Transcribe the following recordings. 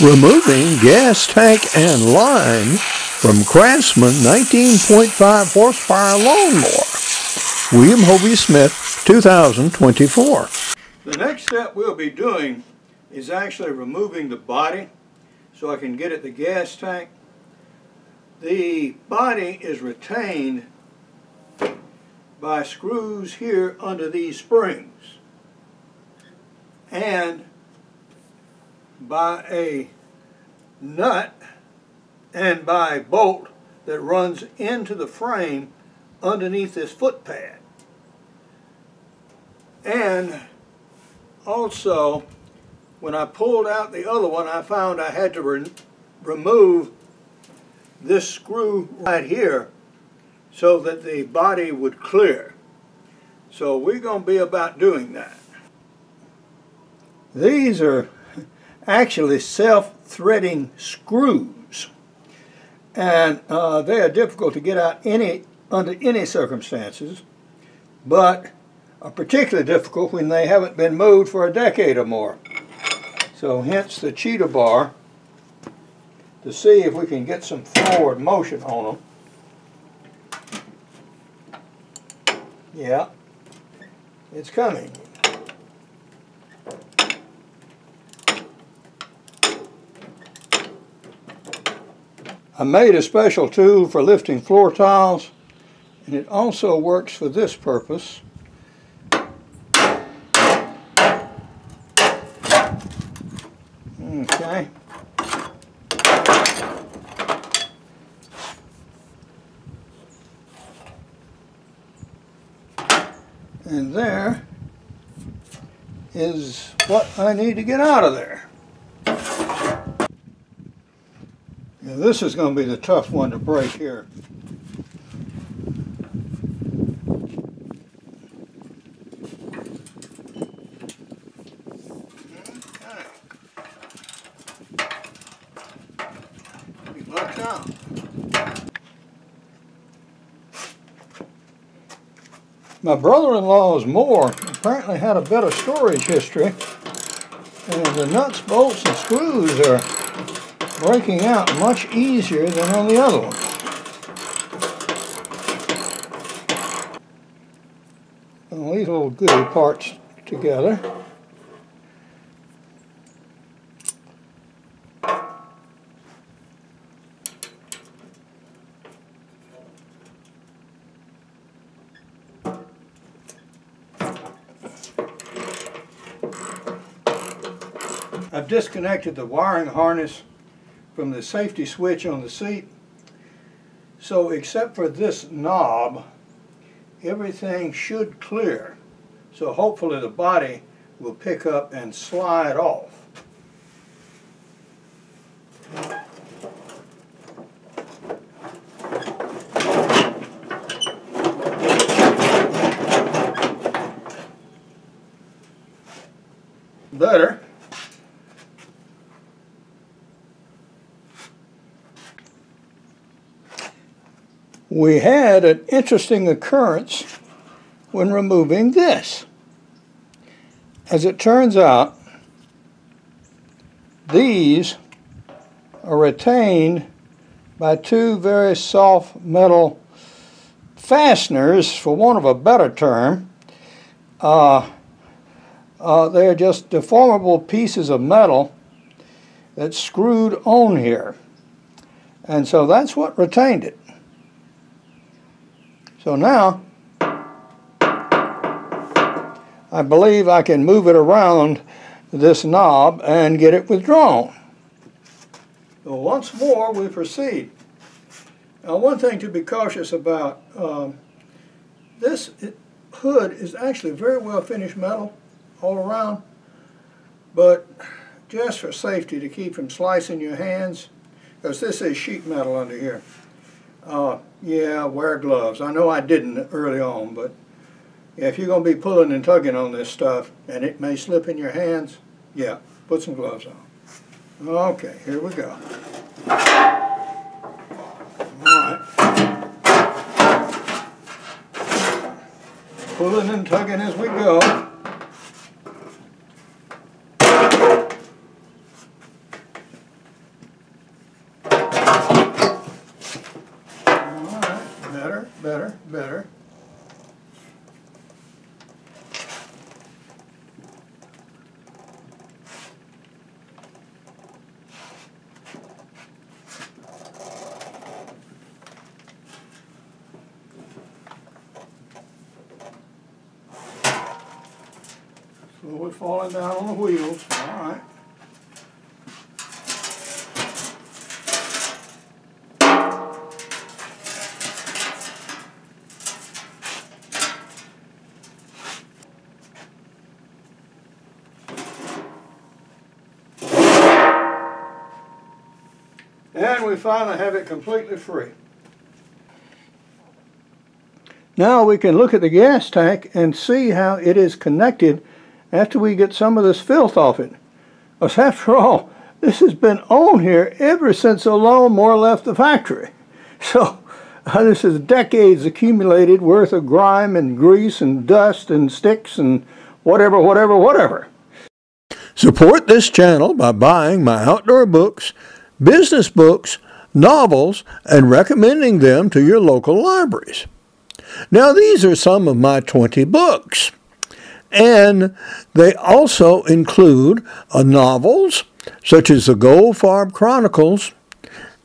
Removing gas tank and line from Craftsman 19.5 horsepower lawnmower. William Hovey Smith, 2024. The next step we'll be doing is actually removing the body so I can get at the gas tank. The body is retained by screws here under these springs and by a nut and by a bolt that runs into the frame underneath this foot pad. And also, when I pulled out the other one, I found I had to remove this screw right here so that the body would clear. So we're going to be about doing that. These are actually self-threading screws, and they are difficult to get out under any circumstances, but are particularly difficult when they haven't been moved for a decade or more. So hence the cheetah bar, to see if we can get some forward motion on them. Yeah, it's coming. I made a special tool for lifting floor tiles, and it also works for this purpose. Okay. And there is what I need to get out of there. Now this is going to be the tough one to break here. My brother-in-law's mower apparently had a better storage history, and the nuts, bolts, and screws are breaking out much easier than on the other one. All these little goody parts together. I've disconnected the wiring harness from the safety switch on the seat, so except for this knob, everything should clear. So hopefully the body will pick up and slide off. Better. We had an interesting occurrence when removing this. As it turns out, these are retained by two very soft metal fasteners, for want of a better term. They're just deformable pieces of metal that's screwed on here. And so that's what retained it. So now, I believe I can move it around this knob and get it withdrawn. So once more, we proceed. Now, one thing to be cautious about, this hood is actually very well finished metal all around, but just for safety, to keep from slicing your hands, because this is sheet metal under here. Yeah, wear gloves. I know I didn't early on, but yeah, if you're going to be pulling and tugging on this stuff and it may slip in your hands, yeah, put some gloves on. Okay, here we go. Alright. Pulling and tugging as we go. better, better. Slowly falling down on the wheels. All right. And we finally have it completely free. Now we can look at the gas tank and see how it is connected after we get some of this filth off it. Because after all, this has been on here ever since the lawnmower left the factory. So this is decades accumulated worth of grime and grease and dust and sticks and whatever, whatever, whatever. Support this channel by buying my outdoor books, business books, novels, and recommending them to your local libraries. Now, these are some of my 20 books, and they also include novels such as The Gold Farm Chronicles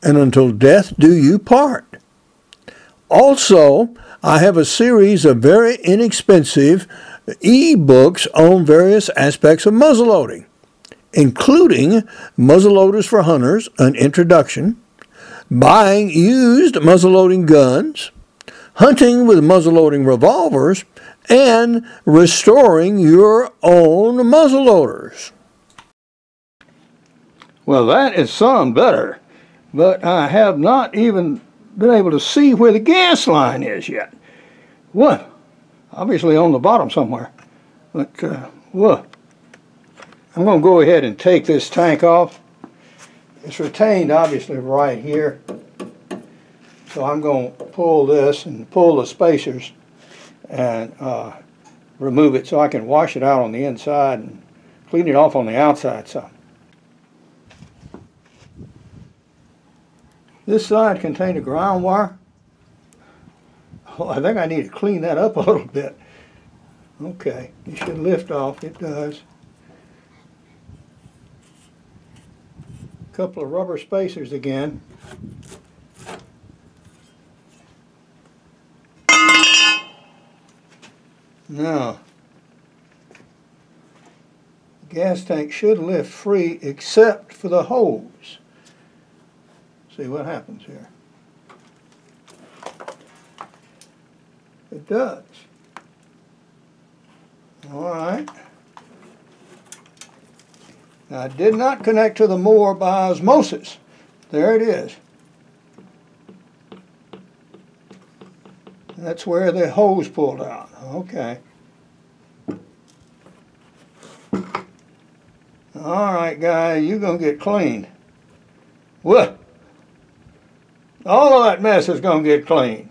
and Until Death Do You Part. Also, I have a series of very inexpensive e-books on various aspects of muzzleloading, including Muzzleloaders for Hunters, an introduction, buying used muzzleloading guns, hunting with muzzleloading revolvers, and restoring your own muzzleloaders. Well, that is some better, but I have not even been able to see where the gas line is yet. What? Obviously on the bottom somewhere. But, what? I'm going to go ahead and take this tank off. It's retained obviously right here. So I'm going to pull this and pull the spacers and remove it so I can wash it out on the inside and clean it off on the outside some. This side contained a ground wire. Oh, I think I need to clean that up a little bit. Okay, it should lift off. It does. A couple of rubber spacers again. Now, the gas tank should lift free except for the hose. See what happens here. It does. All right. Now, I did not connect to the mower by osmosis. There it is. That's where the hose pulled out. Okay. All right, guys, you're going to get cleaned. What? All of that mess is going to get cleaned.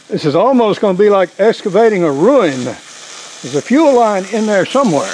This is almost going to be like excavating a ruin. There's a fuel line in there somewhere.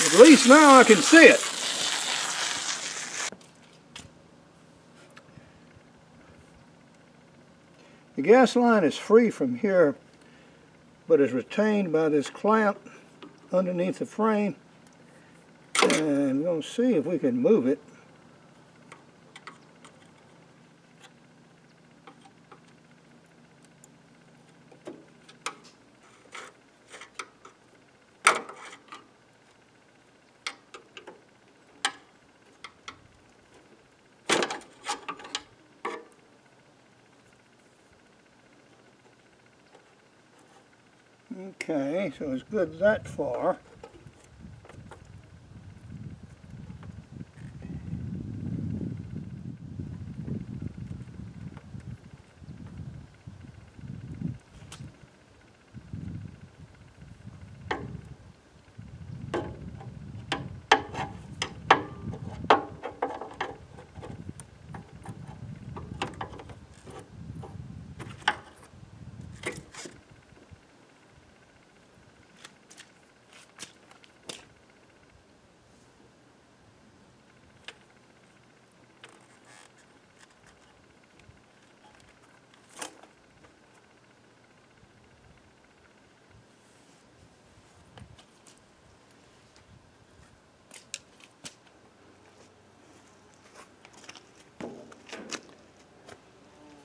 At least now I can see it. The gas line is free from here, but is retained by this clamp underneath the frame. And we're going to see if we can move it. Okay, so it's good that far.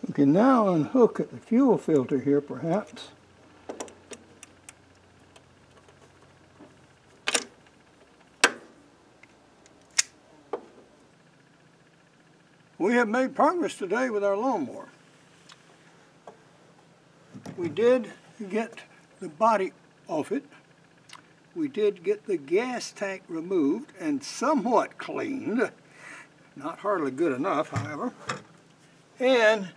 We can now unhook the fuel filter here, perhaps. We have made progress today with our lawnmower. We did get the body off it. We did get the gas tank removed and somewhat cleaned. Not hardly good enough, however. And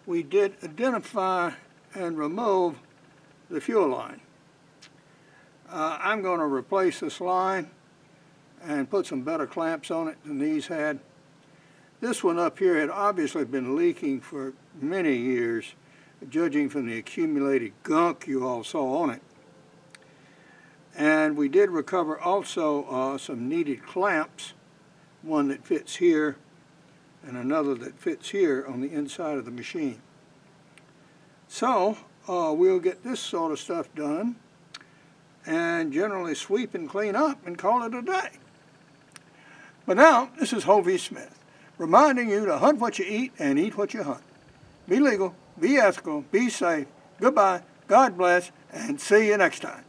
we did identify and remove the fuel line. I'm going to replace this line and put some better clamps on it than these had. This one up here had obviously been leaking for many years, judging from the accumulated gunk you all saw on it. And we did recover also some needed clamps, one that fits here and another that fits here on the inside of the machine. So we'll get this sort of stuff done and generally sweep and clean up and call it a day. But now, this is Hovey Smith, reminding you to hunt what you eat and eat what you hunt. Be legal, be ethical, be safe. Goodbye, God bless, and see you next time.